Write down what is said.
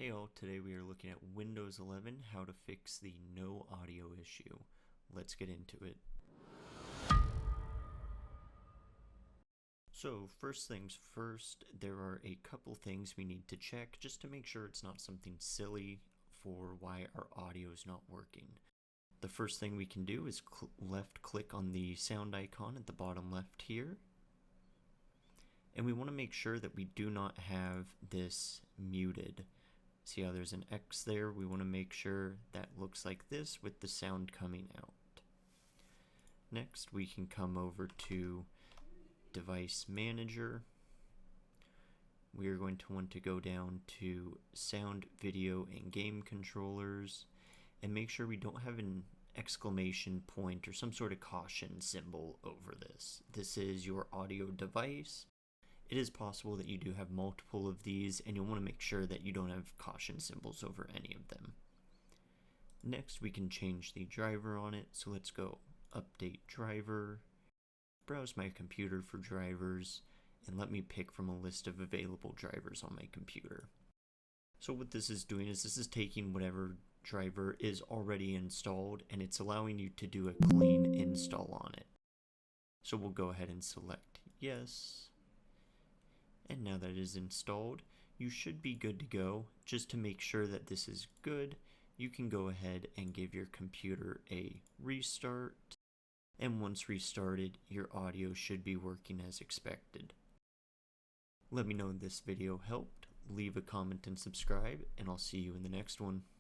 Hey all, today we are looking at Windows 11, how to fix the no audio issue. Let's get into it. So first things first, there are a couple things we need to check just to make sure it's not something silly for why our audio is not working. The first thing we can do is left click on the sound icon at the bottom left here. And we want to make sure that we do not have this muted. See how there's an X there? We want to make sure that looks like this with the sound coming out. Next, we can come over to Device Manager. We are going to want to go down to Sound, Video, and Game Controllers and make sure we don't have an exclamation point or some sort of caution symbol over this. This is your audio device. It is possible that you do have multiple of these, and you'll want to make sure that you don't have caution symbols over any of them. Next, we can change the driver on it, so let's go Update Driver, browse my computer for drivers, and let me pick from a list of available drivers on my computer. So what this is doing is this is taking whatever driver is already installed, and it's allowing you to do a clean install on it. So we'll go ahead and select Yes. And now that it is installed, you should be good to go. Just to make sure that this is good, you can go ahead and give your computer a restart. And once restarted, your audio should be working as expected. Let me know if this video helped, leave a comment and subscribe, and I'll see you in the next one.